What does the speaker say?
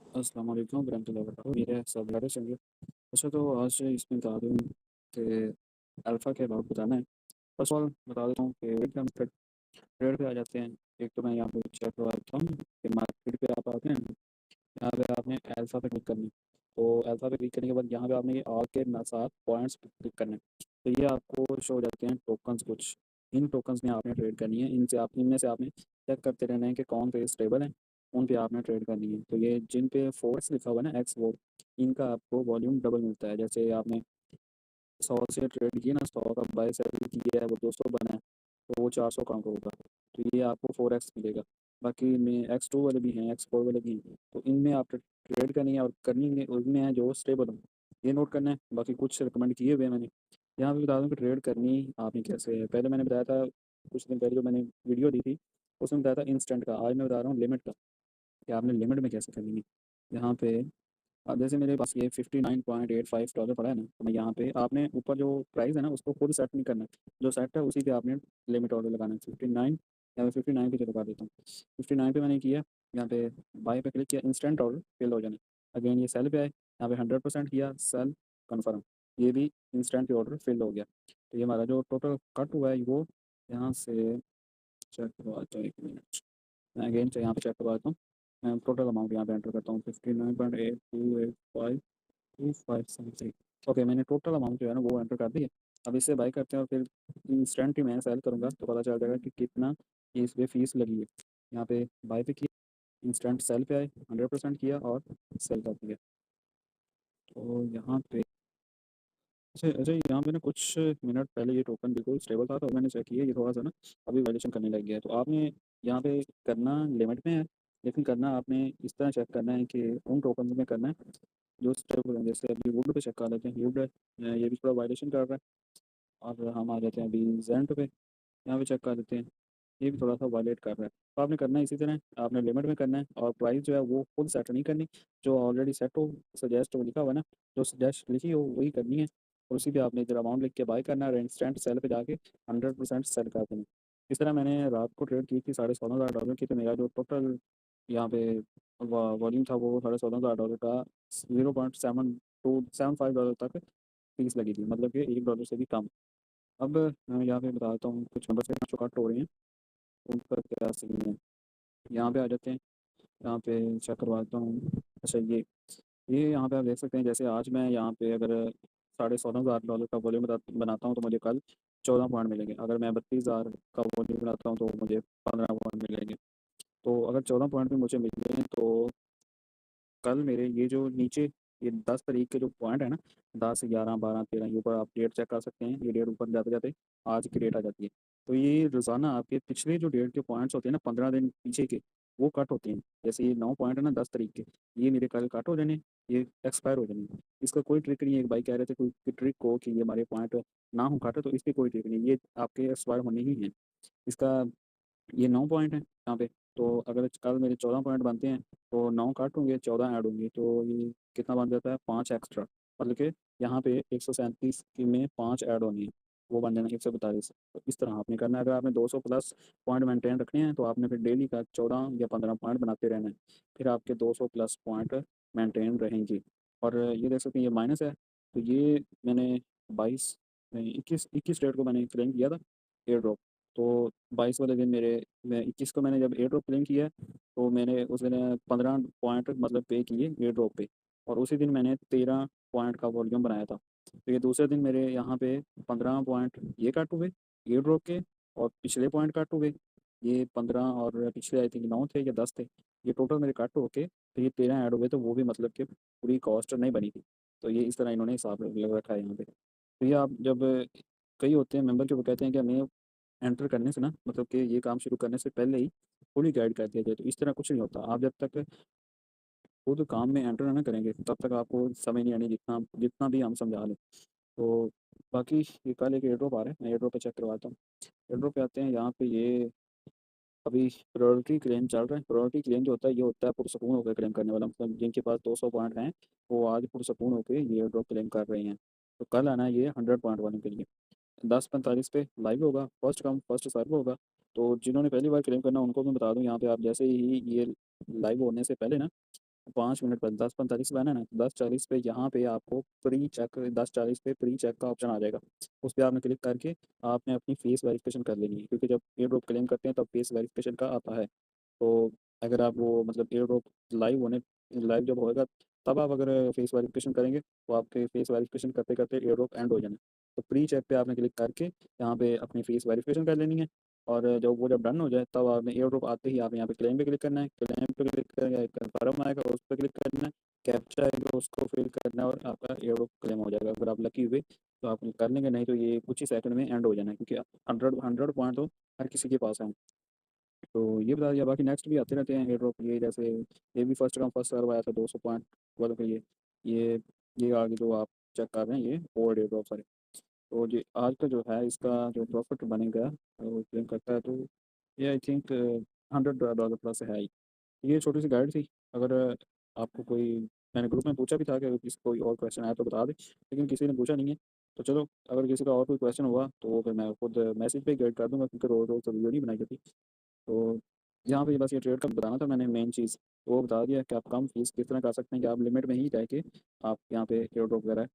अस्सलाम वालेकुम वरहमतुल्लाहि वबरकातुहू। मेरे सब खैरियत से होंगे। अच्छा, तो आज इसमें बता दूँ कि अल्फ़ा के अबाउट बताना है। फर्स्ट ऑफ ऑल बता देता हूँ कि वेट हम ट्रेड पे आ जाते हैं। एक तो मैं यहाँ पे चेक करवा देता हूँ कि मार्केट पे आप आते हैं। यहाँ पे आपने अल्फ़ा पे क्लिक करना है। तो अल्फ़ा पे क्लिक करने के बाद यहाँ पे आपने ये आर के ना 7 पॉइंट्स पे क्लिक करना है। तो ये आपको शो हो जाते हैं टोकन्स कुछ। इन टोकन्स में आपने ट्रेड करनी है। इनमें से आपने चेक करते रहना है कि कौन पे स्टेबल है, उन पे आपने ट्रेड करनी है। तो ये जिन पे फोर्स लिखा हुआ है ना, एक्स वो, इनका आपको वॉल्यूम डबल मिलता है। जैसे आपने 100 से ट्रेड किया ना, 100 का बाय सेल किया है, वो 200 बना है, तो वो 400 काउंट होगा। तो ये आपको 4x मिलेगा। बाकी में x2 वाले भी हैं, x4 वाले भी हैं। तो इनमें आप ट्रेड करनी है और करनी है उनमें है जो स्टेबल हो, ये नोट करना है। बाकी कुछ रिकमेंड किए हुए हैं मैंने। यहाँ पे बता दूँ कि ट्रेड करनी आपने कैसे है। पहले मैंने बताया था, कुछ दिन पहले जो मैंने वीडियो दी थी, उसमें बताया था इंस्टेंट का। आज मैं बता रहा हूँ लिमिट का, कि आपने लिमिट में कैसे करनी है। यहाँ पे अब जैसे मेरे पास ये $59.85 पड़ा है ना, तो मैं यहाँ पे आपने ऊपर जो प्राइस है ना उसको खुद सेट नहीं करना है। जो सेट है उसी पे आपने लिमिट ऑर्डर लगाना है। 59 या मैं 59 पे चलो कर देता हूँ। 59 पे मैंने किया, यहाँ पे बाय पे क्लिक किया, इंस्टेंट ऑर्डर फिल हो जाना। अगेन ये सेल पे आए, यहाँ पे 100% किया, सेल कन्फर्म, ये भी इंस्टेंट ऑर्डर फिल हो गया। तो ये हमारा जो टोटल कट हुआ है वो यहाँ से चेक करवाता हूँ, 1 मिनट। मैं अगेन से यहाँ पे चेक करवाता हूँ। मैं टोटल अमाउंट यहाँ पे एंटर करता हूँ, 59.82852573। ओके, मैंने टोटल अमाउंट जो है ना वो एंटर कर दी है। अब इससे बाई करते हैं और फिर इंस्टेंट ही मैं सेल करूँगा तो पता चल जाएगा कि कितना इस पे फीस लगी है। यहाँ पे बाई पे किया, इंस्टेंट सेल पे आए, 100% किया और सेल कर दिया। तो यहाँ पे अच्छा अच्छा, यहाँ पे ना कुछ मिनट पहले ये टोकन बिल्कुल स्टेबल था, तो मैंने चेक किया, ये थोड़ा सा ना अभी वैल्यूएशन करने लग गया है। तो आपने यहाँ पे करना लिमिट में है, लेकिन करना आपने इस तरह चेक करना है कि उन टोकन में करना है जो स्टेबल हैं। जैसे अभी वुड पे चेक कर लेते हैं, वुड ये भी थोड़ा वायलेशन कर रहा है। और हम आ जाते हैं अभी जेंट पे, यहाँ पे चेक कर लेते हैं, ये भी थोड़ा सा वायलेट कर रहा है। तो आपने करना है इसी तरह, आपने लिमिट में करना है और प्राइस जो है वो खुद सेट नहीं करनी। जो ऑलरेडी सेट हो, सजेस्ट हो लिखा हुआ है ना, जो सजेस्ट लिखी हो वही करनी है। और उसी पे आपने इधर अमाउंट लिख के बाय करना है और इंस्टेंट सेल पे जाके 100% सेल कर देना। इस तरह मैंने रात को ट्रेड की थी $16,500 की। तो मेरा जो टोटल यहाँ पे वॉल्यूम था वो $16,500 का, 0.7275 डॉलर तक फीस लगी थी, मतलब कि $1 से भी कम। अब मैं यहाँ पे बताता हूँ कुछ नंबर से जो कट हो रहे हैं उनका क्या सीन है। यहाँ पे आ जाते हैं, यहाँ पे चेक करवाता हूँ। अच्छा, ये यहाँ पे आप देख सकते हैं, जैसे आज मैं यहाँ पे अगर $16,500 का वॉल्यूम बनाता हूँ तो मुझे कल 14 पॉइंट मिलेंगे। अगर मैं 32,000 का वॉल्यूम बनाता हूँ तो मुझे 15 पॉइंट मिलेंगे। तो अगर 14 पॉइंट भी मुझे मिल गए तो कल मेरे ये जो नीचे ये 10 तारीख के जो पॉइंट है ना, 10, 11, 12, 13, ये ऊपर आप डेट चेक कर सकते हैं। ये डेट ऊपर जाते जाते आज की डेट आ जाती है। तो ये रोज़ाना आपके पिछले जो डेट के पॉइंट्स होते हैं ना, 15 दिन पीछे के, वो कट होते हैं। जैसे ये 9 पॉइंट है ना 10 तारीख के, ये मेरे कल कट हो जाने, ये एक्सपायर हो जाने। इसका कोई ट्रिक नहीं है। एक भाई कह रहे थे कोई ट्रिक हो कि ये हमारे पॉइंट ना हो काटे, तो इसकी कोई ट्रिक नहीं, ये आपके एक्सपायर होने ही हैं। इसका ये 9 पॉइंट है यहाँ पे। तो अगर कल मेरे 14 पॉइंट बनते हैं तो 9 काट होंगे, 14 ऐड होंगे, तो ये कितना बन जाता है, 5 एक्स्ट्रा। मतलब कि यहाँ पे 137 की में 5 ऐड होनी है, वो बन जाना 142। तो इस तरह आपने करना है। अगर आपने 200 प्लस पॉइंट मेंटेन रखने हैं तो आपने फिर डेली का 14 या 15 पॉइंट बनाते रहना है, फिर आपके 200 प्लस पॉइंट मेंटेन रहेंगे। और ये देख सकते हैं ये माइनस है। तो ये मैंने 22 नहीं, 21 डेट को मैंने क्लेम किया था एयर ड्रॉप। तो 22 वाले दिन मेरे, मैं 21 को मैंने जब एयर ड्रॉप क्लेम किया तो मैंने उस दिन 15 पॉइंट मतलब पे किए एयर ड्रॉप पे। और उसी दिन मैंने 13 पॉइंट का वॉल्यूम बनाया था। तो ये दूसरे दिन मेरे यहाँ पे 15 पॉइंट ये कट हुए एयर ड्रॉप के, और पिछले पॉइंट कट हुए ये 15, और पिछले आई थिंक 9 थे या 10 थे। ये टोटल मेरे कट होके फिर ये 13 ऐड हुए, तो वो भी मतलब कि पूरी कॉस्ट नहीं बनी थी। तो ये इस तरह इन्होंने हिसाब लग रखा है यहाँ पे। तो ये आप जब कई होते हैं मेंबर के, वो कहते हैं कि हमें एंटर करने से ना, मतलब कि ये काम शुरू करने से पहले ही पूरी गाइड कर दिया जाए, तो इस तरह कुछ नहीं होता। आप जब तक खुद काम में एंटर ना करेंगे तब तक आपको समझ नहीं आनी, जितना जितना भी हम समझा लें। तो बाकी ये कल एक एयर ड्रॉप आ रहा है, मैं एयर ड्रॉप पे चेक करवाता हूँ। एयर ड्रॉप पे आते हैं, यहाँ पे ये अभी प्रायोरिटी क्लेम चल रहा है। प्रायोरिटी क्लेम जो होता है, ये होता है पुरसकून होकर क्लेम करने वाला, मतलब जिनके पास 200 पॉइंट हैं वो आज पुरसकून होकर ये एयर ड्रॉप क्लेम कर रहे हैं। तो कल आना है ये 100 पॉइंट वालों के लिए। 10:45 पे लाइव होगा, फर्स्ट कम फर्स्ट सर्व होगा। तो जिन्होंने पहली बार क्लेम करना उनको मैं बता दूं, यहाँ पे आप जैसे ही ये लाइव होने से पहले ना 5 मिनट बाद 10:45 पे आना है ना, 10:40 पे यहाँ पे आपको प्री चेक 10:40 पे प्री चेक का ऑप्शन आ जाएगा। उस पे आपने क्लिक करके आपने अपनी फेस वेरिफिकेशन कर लेनी है, क्योंकि जब एयर ड्रॉप क्लेम करते हैं तब फेस वेरिफिकेशन का आता है। तो अगर आप वो मतलब एयर ड्रॉप लाइव जब होएगा तब आप अगर फेस वेरिफिकेशन करेंगे तो आपके फेस वेरिफिकेशन करते करते एयर ड्रॉप एंड हो जाना है। तो प्री चेक पे आपने क्लिक करके यहाँ पे अपनी फेस वेरिफिकेशन कर लेनी है। और जब डन हो जाए तब आपने एयर ड्रॉप आते ही आप यहाँ पे क्लेम पे क्लिक करना है, क्लेम पे क्लिक करके कन्फर्म आएगा उस पर क्लिक करना है, कैप्चा आएगा उसको फिल करना है और आपका एयर ड्रॉप क्लेम हो जाएगा। अगर आप लकी हुए तो आप कर लेंगे, नहीं तो ये कुछ ही सेकंड में एंड हो जाना है, क्योंकि 100 पॉइंट तो हर किसी के पास है। तो ये बता दिया, बाकी नेक्स्ट भी आते रहते हैं एयर ड्रॉप, ये जैसे ये भी फर्स्ट कम फर्स्ट सर्व आया था 200 पॉइंट वालों के लिए। ये ये आगे जो आप चेक कर रहे हैं ये ओल्ड एयर ड्रॉप सारे। तो ये आज का जो है इसका जो प्रॉफिट बनेगा वो क्लेम करता है, तो ये आई थिंक $100 प्लस है ही। ये छोटी सी गाइड थी। अगर आपको कोई, मैंने ग्रुप में पूछा भी था कि अगर किसी कोई और क्वेश्चन आया तो बता दे, लेकिन किसी ने पूछा नहीं है। तो चलो, अगर किसी का और कोई क्वेश्चन हुआ तो फिर मैं खुद मैसेज पे गाइड कर दूंगा, क्योंकि रोज रोज तो वीडियो नहीं बनाई जाती। तो यहाँ पे बस ये ट्रेड का बताना था मैंने, मेन चीज़ वो बता दिया कि आप कम फीस किस तरह कर सकते हैं, कि आप लिमिट में ही रह के आप यहाँ पे एयर ड्रॉप वगैरह ये